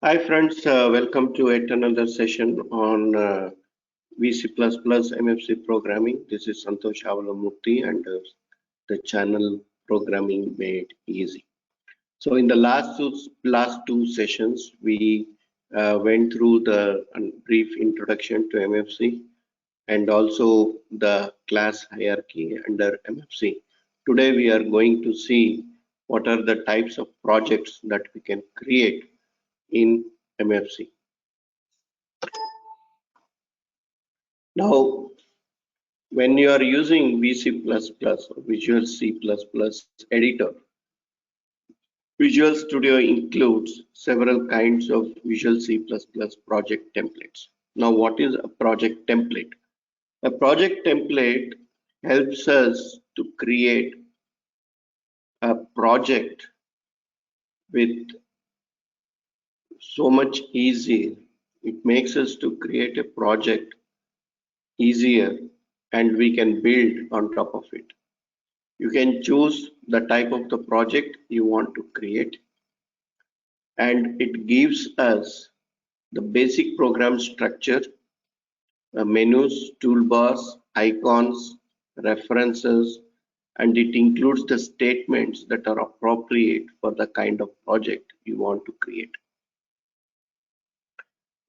Hi friends, welcome to yet another session on VC++ MFC programming. This is Santosh Avalamurthy and the channel Programming Made Easy. So in the last two sessions, we went through the brief introduction to MFC and also the class hierarchy under MFC. Today we are going to see what are the types of projects that we can create in MFC. Now, when you are using VC++ or Visual C++ editor, Visual Studio includes several kinds of Visual C++ project templates. Now, what is a project template? A project template helps us to create a project with so much easier. It makes us to create a project easier and we can build on top of it. You can choose the type of the project you want to create, and it gives us the basic program structure, menus, toolbars, icons, references, and it includes the statements that are appropriate for the kind of project you want to create.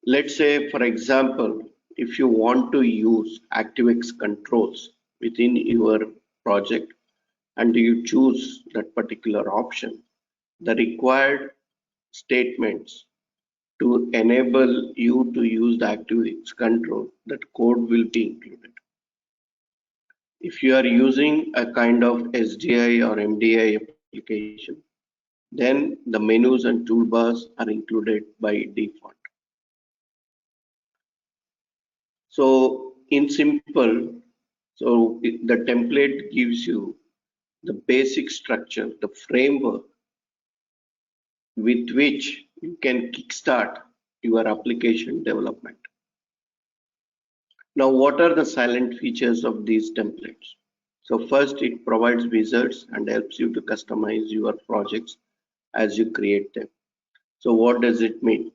Let's say, for example, if you want to use ActiveX controls within your project and you choose that particular option, the required statements to enable you to use the ActiveX control, that code will be included. If you are using a kind of SDI or MDI application, then the menus and toolbars are included by default. So in simple, the template gives you the basic structure, the framework with which you can kickstart your application development. Now, what are the silent features of these templates? So first, it provides wizards and helps you to customize your projects as you create them. So what does it mean?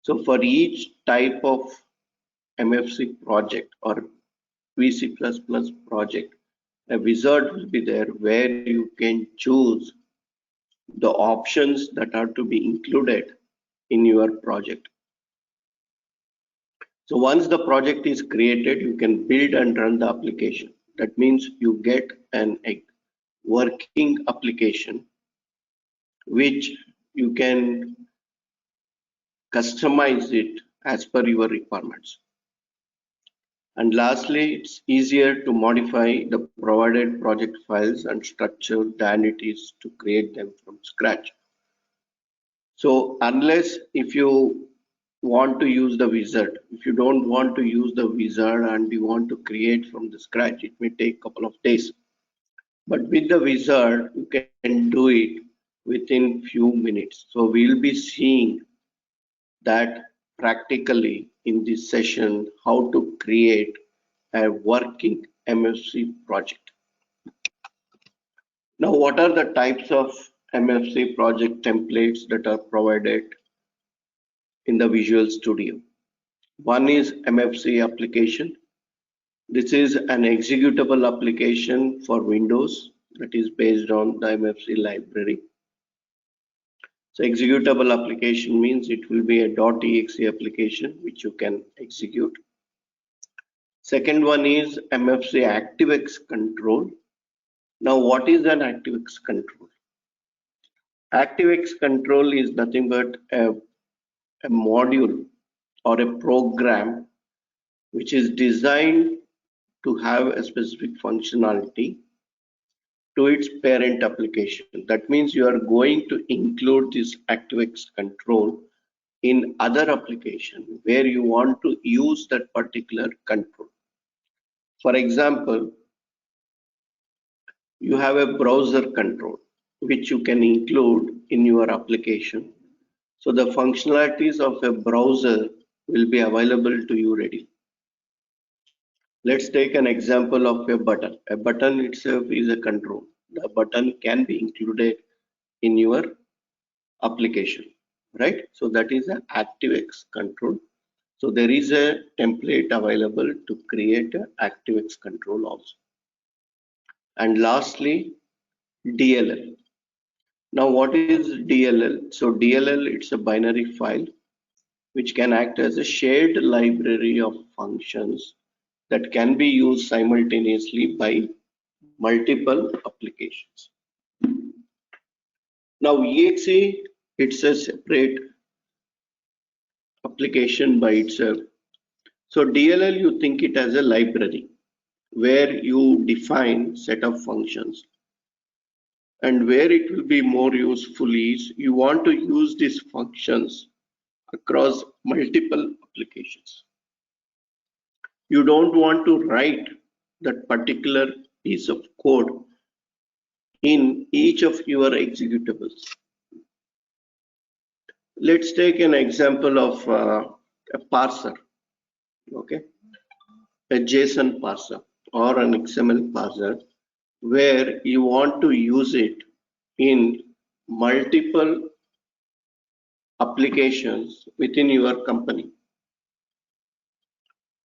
So for each type of MFC project or VC++ project, a wizard will be there where you can choose the options that are to be included in your project. So once the project is created, you can build and run the application. That means you get a working application which you can customize it as per your requirements. And lastly, it's easier to modify the provided project files and structure than it is to create them from scratch. So unless if you want to use the wizard, if you don't want to use the wizard and you want to create from the scratch, it may take a couple of days. But with the wizard, you can do it within few minutes. So we'll be seeing that practically in this session, how to create a working MFC project. Now, what are the types of MFC project templates that are provided in the Visual Studio? One is MFC application. This is an executable application for Windows that is based on the MFC library. So executable application means it will be a .exe application which you can execute. Second one is MFC ActiveX control. Now what is an ActiveX control? ActiveX control is nothing but a module or a program which is designed to have a specific functionality to its parent application. That means you are going to include this ActiveX control in other application where you want to use that particular control. For example, you have a browser control which you can include in your application. So the functionalities of a browser will be available to you readily. Let's take an example of a button. A button itself is a control. The button can be included in your application. right? So that is an ActiveX control. So there is a template available to create an ActiveX control also. And lastly, DLL. Now what is DLL? So DLL, it's a binary file which can act as a shared library of functions that can be used simultaneously by multiple applications. Now exe, it's a separate application by itself. So DLL, you think it as a library where you define set of functions, and where it will be more useful is you want to use these functions across multiple applications. You don't want to write that particular piece of code in each of your executables. Let's take an example of a parser, okay, a JSON parser or an XML parser, where you want to use it in multiple applications within your company.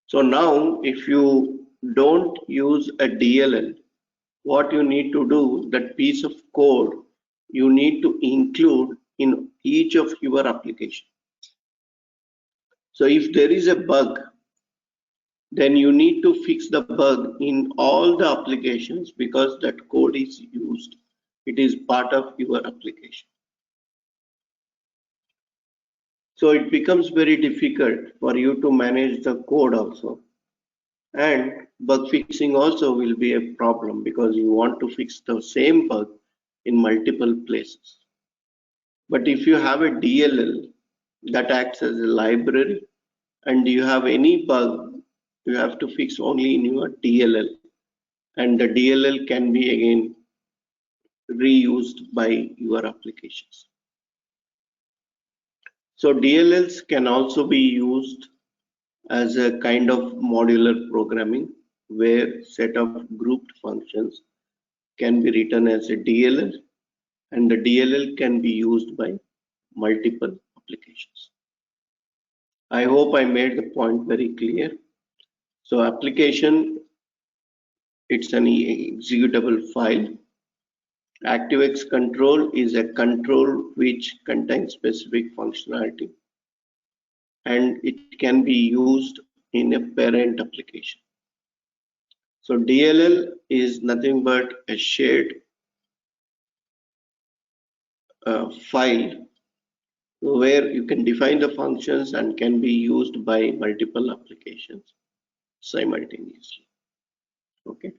So now if you don't use a DLL, what you need to do, that piece of code you need to include in each of your application. So if there is a bug, then you need to fix the bug in all the applications because that code is used. It is part of your application. So it becomes very difficult for you to manage the code also. And bug fixing also will be a problem because you want to fix the same bug in multiple places. But if you have a DLL that acts as a library and you have any bug, you have to fix only in your DLL, and the DLL can be again reused by your applications. So DLLs can also be used as a kind of modular programming where set of grouped functions can be written as a DLL, and the DLL can be used by multiple applications. I hope I made the point very clear. So application, it's an executable file. ActiveX control is a control which contains specific functionality, and it can be used in a parent application. So DLL is nothing but a shared file where you can define the functions and can be used by multiple applications simultaneously. Okay.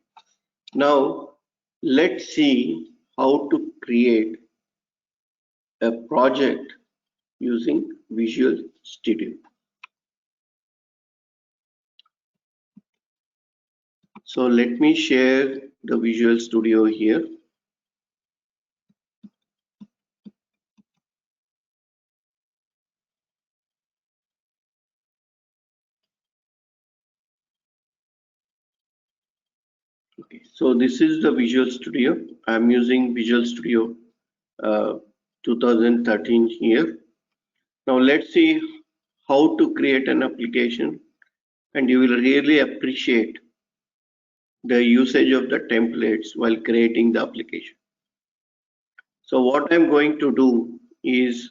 Now let's see how to create a project using Visual Studio. So let me share the Visual Studio here. Okay, so this is the Visual Studio. I'm using Visual Studio 2013 here. Now let's see how to create an application, and you will really appreciate the usage of the templates while creating the application. So what I'm going to do is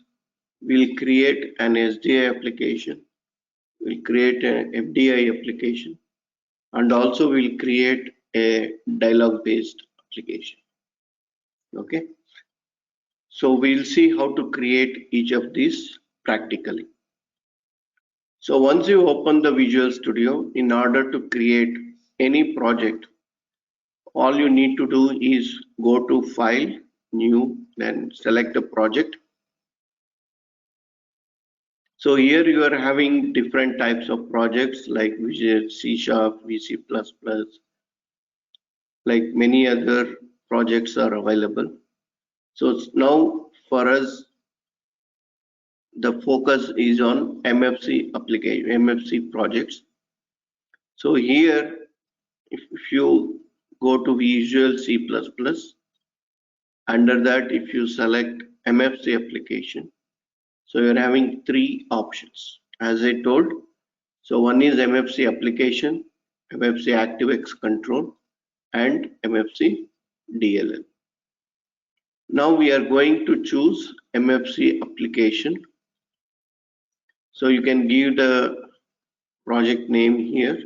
we'll create an SDI application, we'll create an FDI application, and also we'll create a dialog based application. Okay, so we'll see how to create each of these practically. So once you open the Visual Studio, in order to create any project, all you need to do is go to File, New, then select a project. So here you are having different types of projects like Visual C#, VC++, like many other projects are available. So now for us, the focus is on MFC application, MFC projects. So here, if you go to Visual C++, under that, if you select MFC application, So you're having three options, as I told. So one is MFC application, MFC ActiveX control, and MFC DLL. Now we are going to choose MFC application. So you can give the project name here.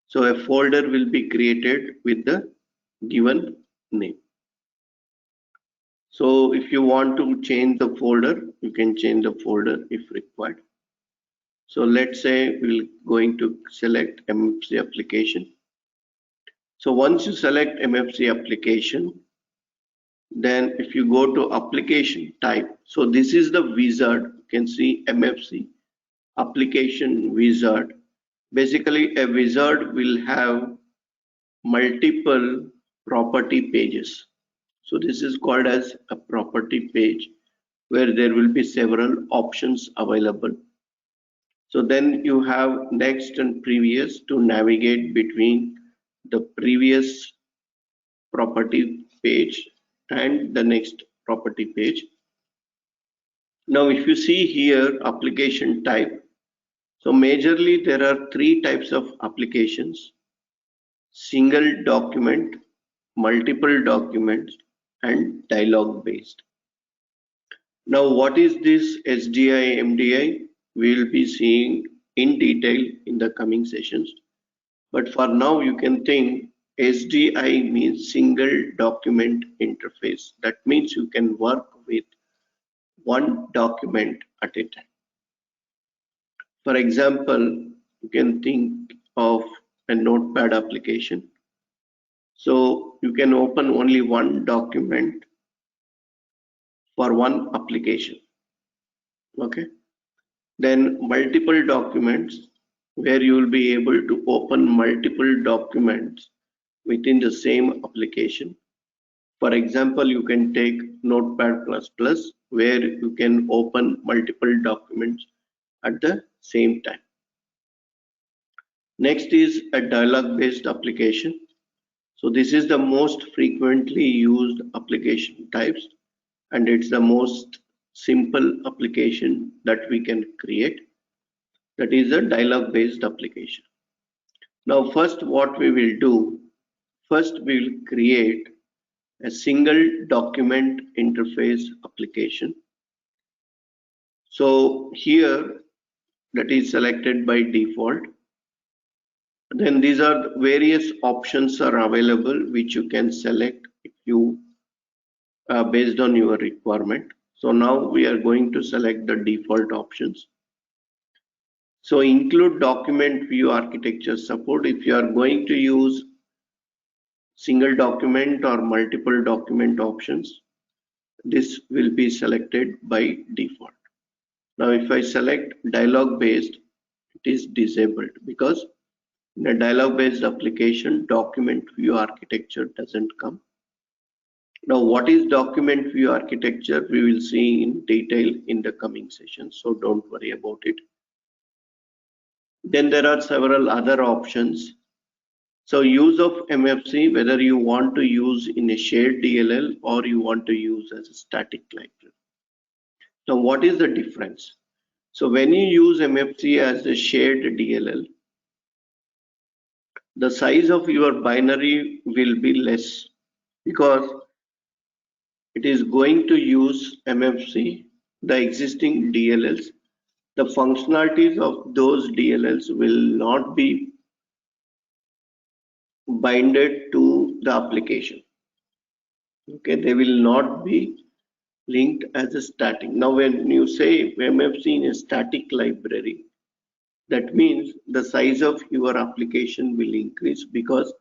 So a folder will be created with the given name. So if you want to change the folder, you can change the folder if required. So let's say we're going to select MFC application. So once you select MFC application, then if you go to application type, so this is the wizard. You can see MFC application wizard. Basically, a wizard will have multiple property pages. So this is called as a property page, where there will be several options available. So then you have next and previous to navigate between the previous property page and the next property page. Now if you see here application type, so majorly there are three types of applications: single document, multiple documents, and dialog based. Now what is this SDI MDI? We will be seeing in detail in the coming sessions. But for now you can think SDI means single document interface. That means you can work with one document at a time. For example, you can think of a notepad application. So you can open only one document for one application. Okay. Then multiple documents, where you will be able to open multiple documents within the same application. For example, you can take Notepad++, where you can open multiple documents at the same time. Next is a dialog-based application. So this is the most frequently used application types, and it's the most simple application that we can create. That is a dialog-based application. Now first what we will do, first we will create a single document interface application. So here that is selected by default. Then these are various options are available which you can select if you based on your requirement. So now we are going to select the default options. So include document view architecture support. If you are going to use single document or multiple document options, this will be selected by default. Now if I select dialog based, it is disabled because in a dialog based application, document view architecture doesn't come. Now what is document view architecture? We will see in detail in the coming sessions, so don't worry about it. Then there are several other options. So use of MFC, whether you want to use in a shared DLL or you want to use as a static library. Now what is the difference? So when you use MFC as a shared DLL, the size of your binary will be less because it is going to use MFC, the existing DLLs. The functionalities of those DLLs will not be binded to the application. Okay, they will not be linked as a static. Now when you say MFC in a static library, that means the size of your application will increase because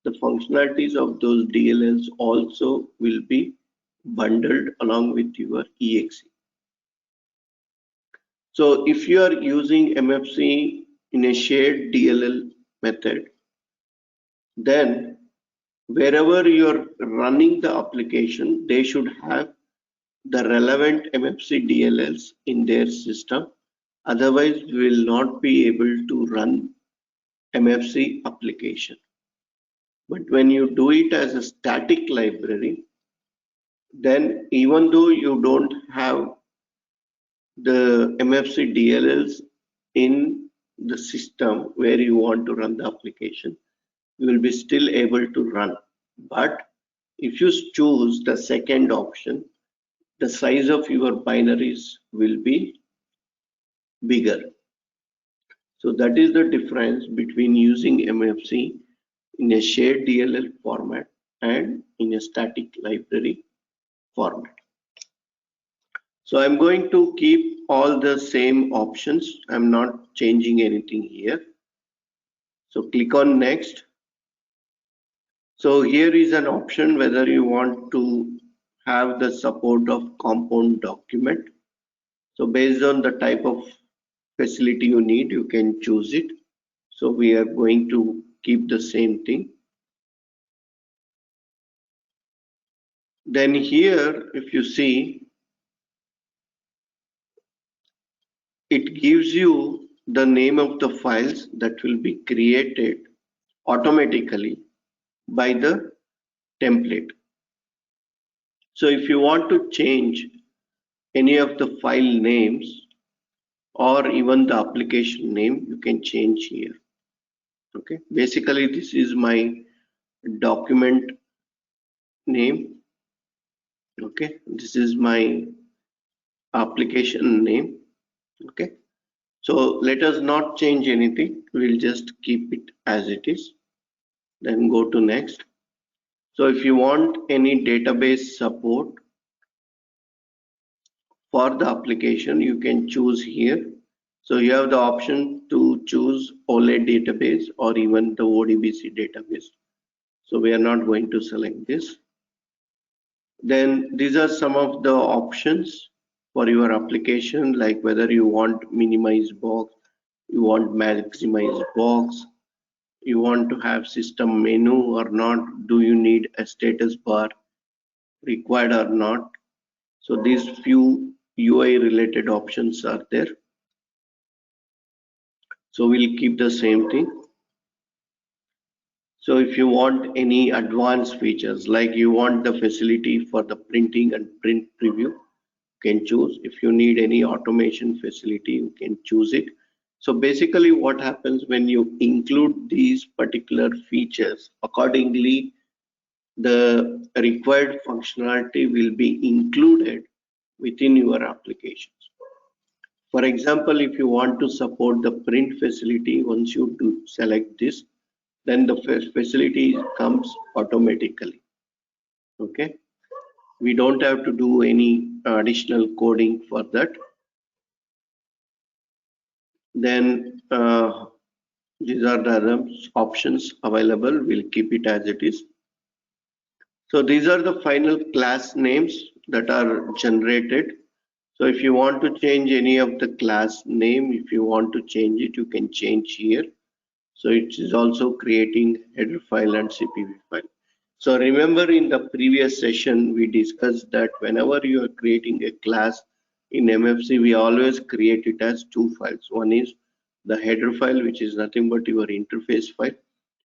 the functionalities of those DLLs also will be bundled along with your EXE. So if you are using MFC in a shared DLL method, then wherever you're running the application, they should have the relevant MFC DLLs in their system. Otherwise, we will not be able to run MFC application. But when you do it as a static library, then even though you don't have the MFC DLLs in the system where you want to run the application, you will be still able to run. But if you choose the second option, the size of your binaries will be bigger. So that is the difference between using MFC in a shared DLL format and in a static library format. So I'm going to keep all the same options. I'm not changing anything here. So click on next. So here is an option whether you want to have the support of compound document. So based on the type of facility you need, you can choose it. So we are going to keep the same thing. Then here, if you see, it gives you the name of the files that will be created automatically by the template. So if you want to change any of the file names or even the application name, you can change here. Okay, basically this is my document name. Okay, this is my application name. Okay, so let us not change anything, we'll just keep it as it is, then go to next. So if you want any database support for the application, you can choose here. So you have the option to choose OLE database or even the ODBC database. So we are not going to select this. Then these are some of the options for your application, like whether you want minimize box, you want maximize box, you want to have system menu or not, do you need a status bar required or not. So these few UI related options are there. So we'll keep the same thing. So if you want any advanced features, like you want the facility for the printing and print preview, you can choose. If you need any automation facility, you can choose it. So basically what happens when you include these particular features, accordingly the required functionality will be included within your applications. For example, if you want to support the print facility, once you do select this, then the facility comes automatically. Okay, we don't have to do any additional coding for that. Then these are the other options available. We'll keep it as it is. So these are the final class names that are generated. So if you want to change any of the class name, if you want to change it, you can change here. So it is also creating header file and CPV file. So remember in the previous session, we discussed that whenever you are creating a class in MFC, we always create it as two files. One is the header file, which is nothing but your interface file,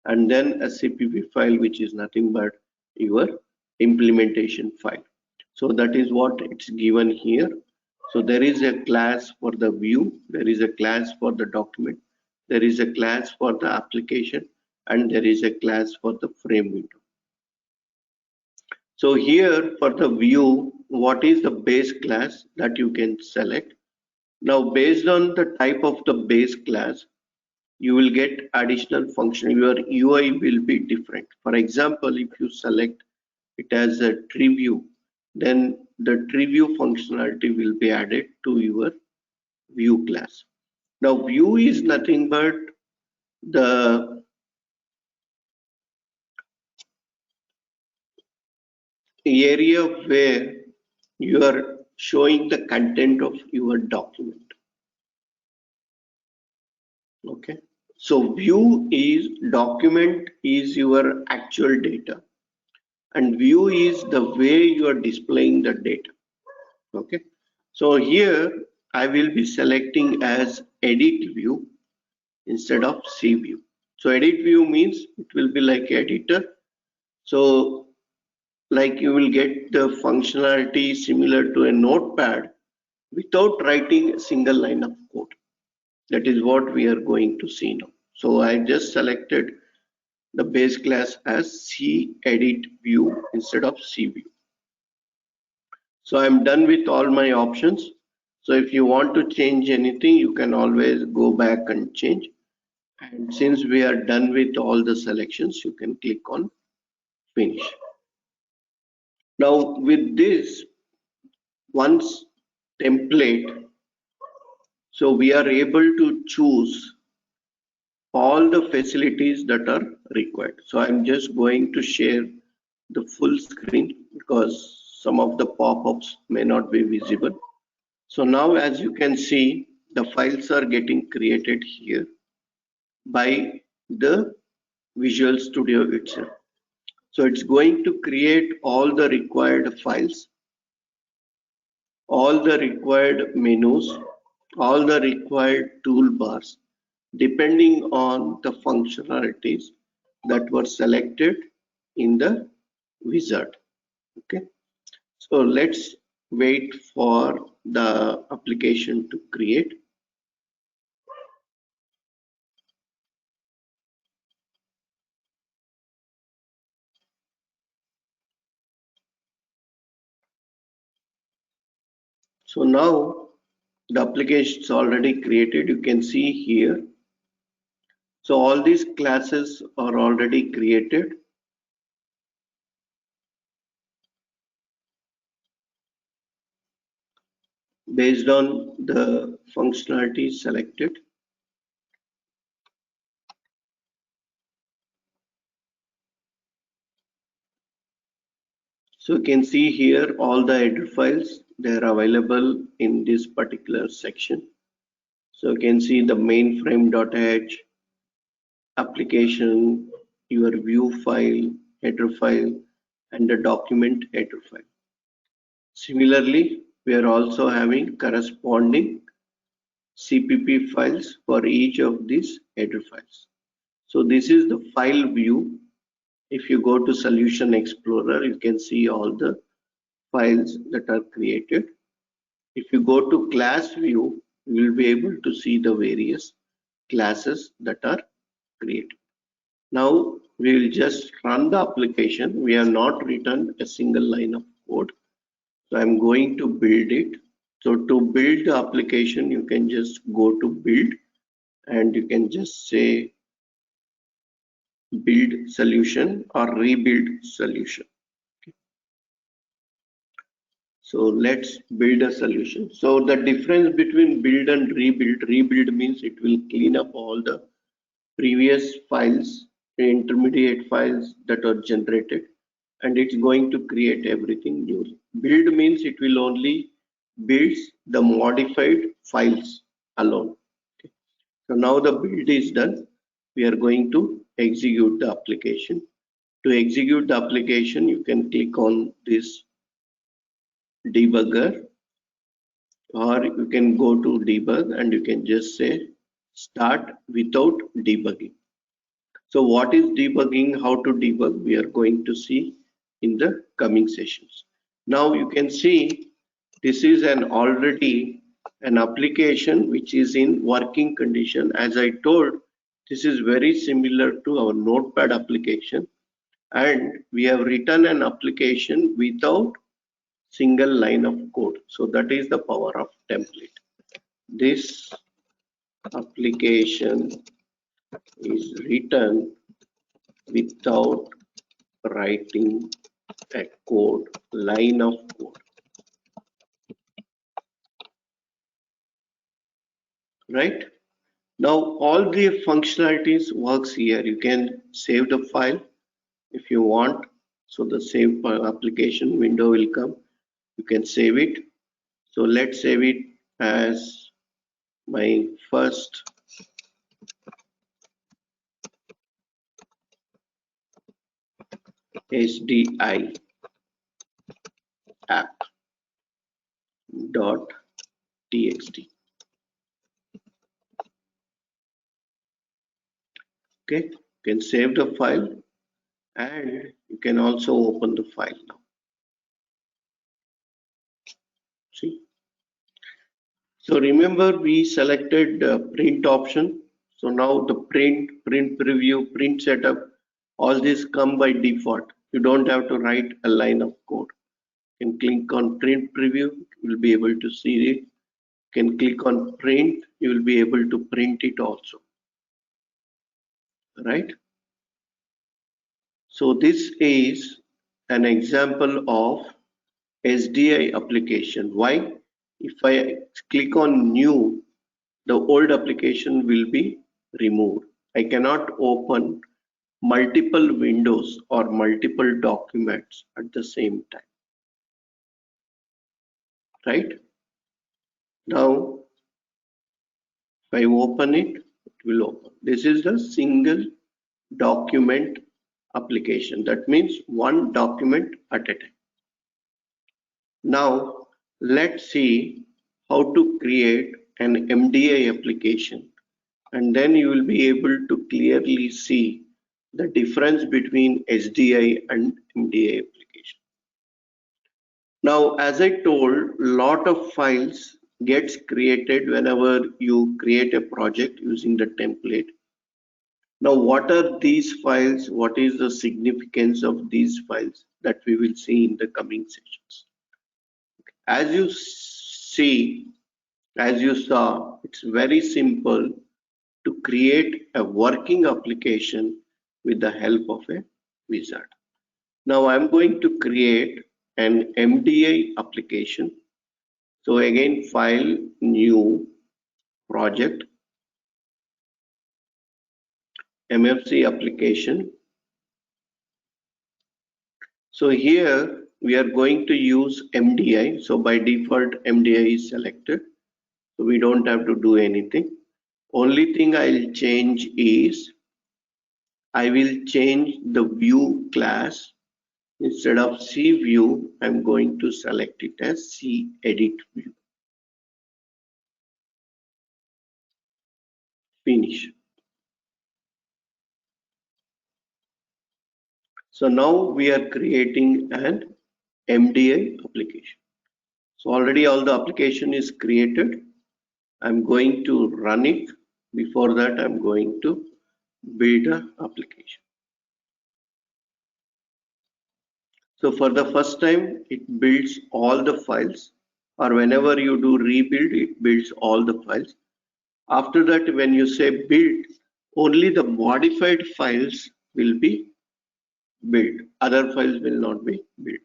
and then a CPV file, which is nothing but your implementation file. So that is what it's given here. So there is a class for the view, there is a class for the document, there is a class for the application, and there is a class for the frame window. So here for the view, what is the base class that you can select? Now based on the type of the base class, you will get additional function. Your UI will be different. For example, if you select it as a tree view, then the tree view functionality will be added to your view class. Now view is nothing but the area where you are showing the content of your document. Okay, so view is document is your actual data, and view is the way you are displaying the data. Okay, so here I will be selecting as edit view instead of see view. So edit view means it will be like editor. So like you will get the functionality similar to a notepad, without writing a single line of code. That is what we are going to see now. So I just selected the base class as cEdit view instead of cView. So I'm done with all my options. So if you want to change anything, you can always go back and change. And since we are done with all the selections, you can click on finish. Now with this once template, so we are able to choose all the facilities that are required. So I'm just going to share the full screen because some of the pop-ups may not be visible. So now as you can see, the files are getting created here by the Visual Studio itself. So it's going to create all the required files, all the required menus, all the required toolbars, depending on the functionalities that were selected in the wizard. Okay, so let's wait for the application to create. So now the application is already created. You can see here. So all these classes are already created. Based on the functionality selected. So you can see here all the header files, they are available in this particular section. So you can see the mainframe.h, application, your view file, header file, and the document header file. Similarly, we are also having corresponding CPP files for each of these header files. So this is the file view. If you go to Solution Explorer, you can see all the files that are created. If you go to class view, you will be able to see the various classes that are created. Now we will just run the application. We have not written a single line of code. So I'm going to build it. So to build the application, you can just go to build and you can just say build solution or rebuild solution. So let's build a solution. So the difference between build and rebuild means it will clean up all the previous files, the intermediate files that are generated, and it's going to create everything new. Build means it will only build the modified files alone. Okay. So now the build is done. We are going to execute the application. To execute the application, you can click on this debugger, or you can go to debug and you can just say start without debugging. So what is debugging, how to debug, we are going to see in the coming sessions. Now you can see this is already an application which is in working condition. As I told, this is very similar to our Notepad application, and we have written an application without single line of code. So that is the power of template. This application is written without writing a code, line of code, right? Now all the functionalities works here. You can save the file if you want. So the save application window will come. You can save it. So let's save it as my first HDI app.txt. Okay, you can save the file and you can also open the file now. See, So remember we selected print option. So now the print preview, print setup, all these come by default. You don't have to write a line of code. You can click on print preview, you will be able to see it. You can click on print, you will be able to print it also, right? So this is an example of SDI application. Why? If I click on new, the old application will be removed. I cannot open multiple windows or multiple documents at the same time, right? Now, if I open it, it will open. This is the single document application. That means one document at a time. Now, let's see how to create an MDI application, and then you will be able to clearly see the difference between SDI and MDI application. Now, as I told, lot of files gets created whenever you create a project using the template. Now, what are these files? What is the significance of these files that we will see in the coming sessions? As you see, as you saw, it's very simple to create a working application with the help of a wizard. Now I'm going to create an MDI application. So again, file, new, project, MFC application. So here we are going to use MDI. So by default, MDI is selected. So we don't have to do anything. Only thing I'll change is I will change the view class. Instead of C view, I'm going to select it as C edit view. Finish. So now we are creating an MDI application. So already all the application is created. I'm going to run it. Before that, I'm going to build an application. So for the first time, it builds all the files, or whenever you do rebuild, it builds all the files. After that, when you say build, only the modified files will be built. Other files will not be built.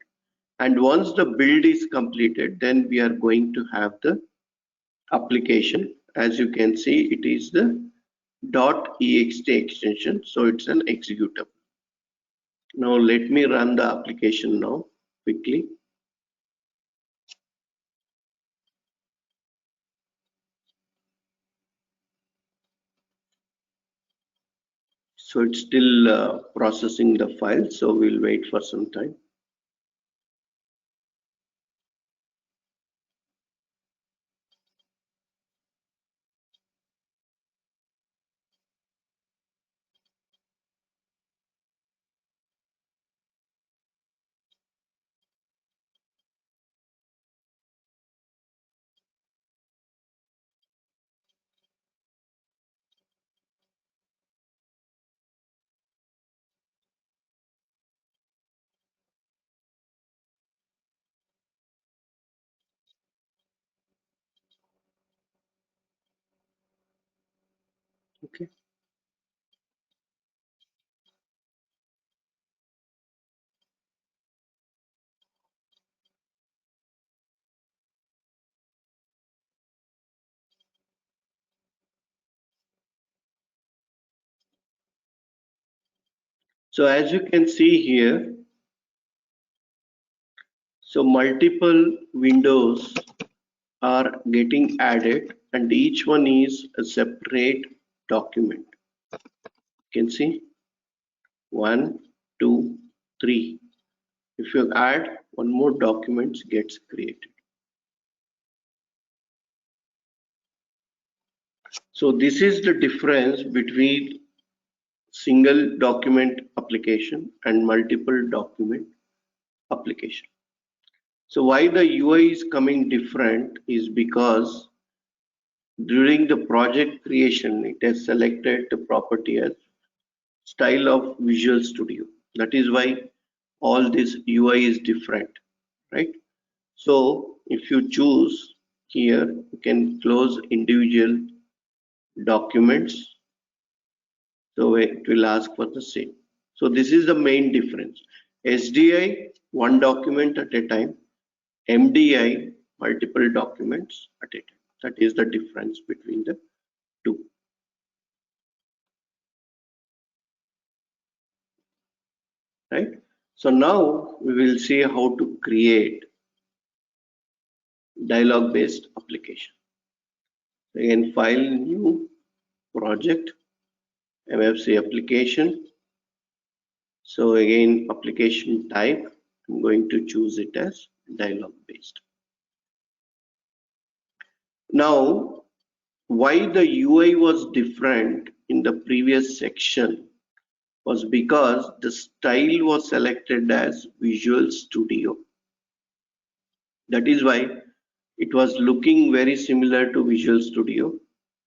And once the build is completed, then we are going to have the application. As you can see, it is the .ext extension, so it's an executable. Now let me run the application now quickly. So it's still processing the file, so we'll wait for some time. Okay. So as you can see here, so multiple windows are getting added and each one is a separate document. You can see 1, 2, 3. If you add one more document gets created. So this is the difference between single document application and multiple document application. So why the UI is coming different is because During the project creation, it has selected the property as style of Visual Studio. That is why all this UI is different, right? So if you choose here, you can close individual documents. So it will ask for the same. So this is the main difference. SDI, one document at a time. MDI, multiple documents at a time. That is the difference between the two. Right? So now we will see how to create dialog based application. Again, file, new project, MFC application. So again, application type, I'm going to choose it as dialog based. Now, why the UI was different in the previous section was because the style was selected as Visual Studio. That is why it was looking very similar to Visual Studio,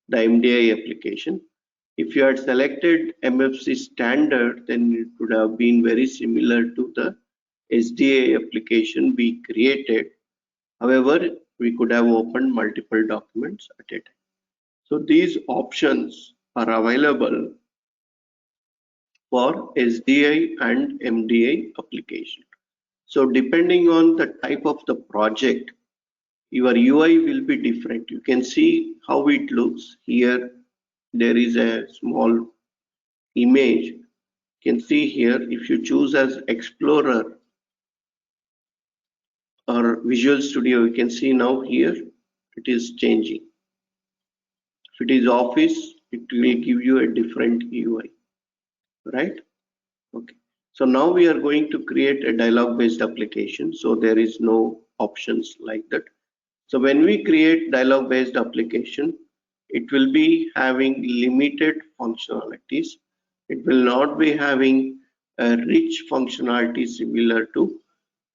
the MDI application. If you had selected MFC standard, then it would have been very similar to the SDA application we created. However, we could have opened multiple documents at a time. So these options are available for SDI and MDI application. So depending on the type of the project, your UI will be different. You can see how it looks here. There is a small image. You can see here, if you choose as Explorer or Visual Studio, you can see now here it is changing. If it is Office, it will give you a different UI, right? Okay. So now we are going to create a dialog based application. So there is no options like that. So when we create dialog based application, it will be having limited functionalities. It will not be having a rich functionality similar to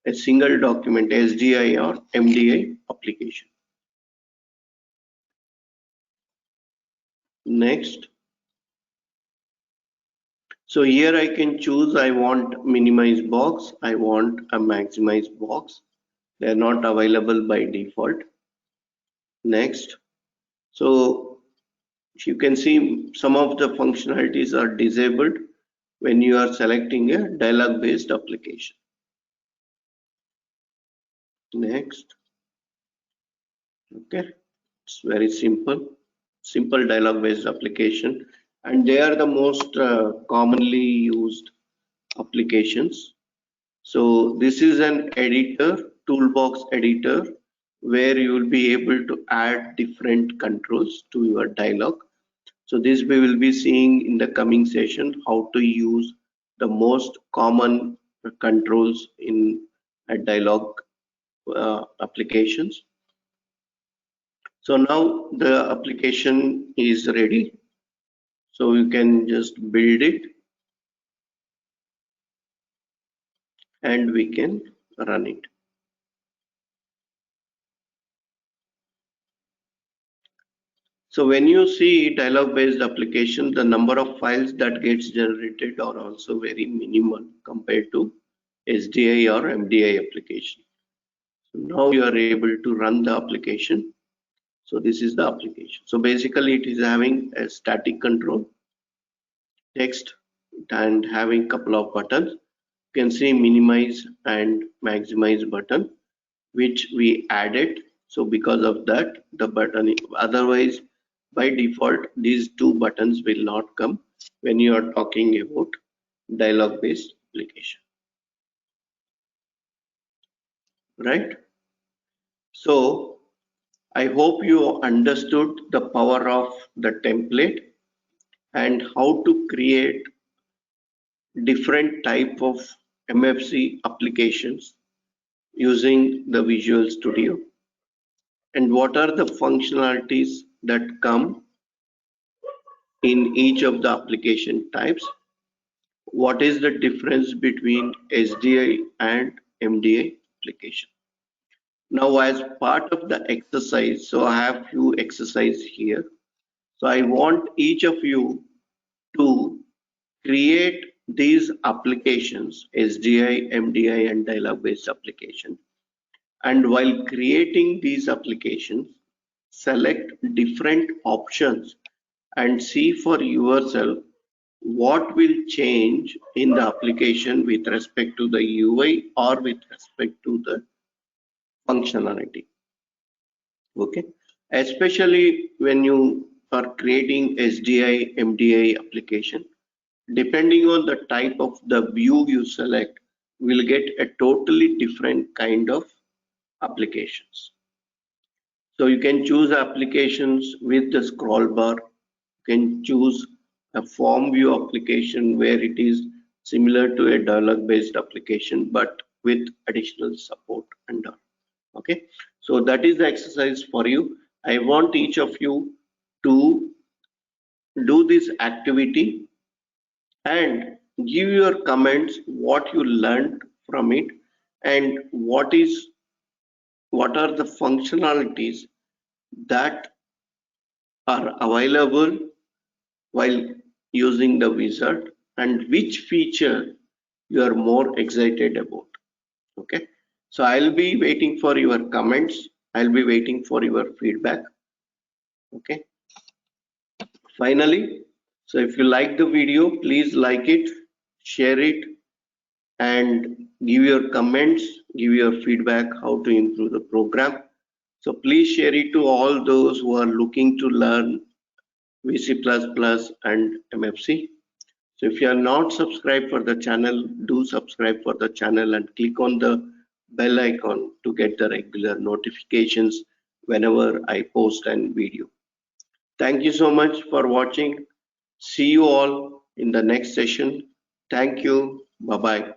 a single document SDI or MDI application. Next. So here I can choose, I want minimize box, I want a maximize box. They are not available by default. Next. So you can see some of the functionalities are disabled when you are selecting a dialog based application. Next. Okay, it's very simple dialog based application, and they are the most commonly used applications. So this is an editor, toolbox editor, where you will be able to add different controls to your dialog. So this we will be seeing in the coming session, how to use the most common controls in a dialog applications. So now the application is ready. So you can just build it and we can run it. So when you see dialog based application, the number of files that gets generated are also very minimal compared to SDI or MDI application. So now you are able to run the application. So this is the application. So basically it is having a static control, text, and having couple of buttons. You can see minimize and maximize button, which we added. So because of that, the button, otherwise by default, these two buttons will not come when you are talking about dialog based application, right? So I hope you understood the power of the template and how to create different type of MFC applications using the Visual Studio, and what are the functionalities that come in each of the application types. What is the difference between SDI and MDI application? Now, as part of the exercise, so I have few exercise here. So I want each of you to create these applications, SDI, MDI, and dialog-based application. And while creating these applications, select different options and see for yourself what will change in the application with respect to the UI or with respect to the functionality. Okay, especially when you are creating SDI, MDI application, depending on the type of the view you select, will get a totally different kind of applications. So you can choose applications with the scroll bar. You can choose a form view application where it is similar to a dialog based application but with additional support and all. Okay, so that is the exercise for you. I want each of you to do this activity and give your comments what you learned from it and what are the functionalities that are available while using the wizard and which feature you are more excited about. Okay, so I'll be waiting for your comments. I'll be waiting for your feedback. Okay, finally, so if you like the video, please like it, share it, and give your comments, give your feedback how to improve the program. So please share it to all those who are looking to learn VC++ and MFC. So if you are not subscribed for the channel, do subscribe for the channel and click on the bell icon to get the regular notifications whenever I post an video. Thank you so much for watching. See you all in the next session. Thank you. Bye-bye.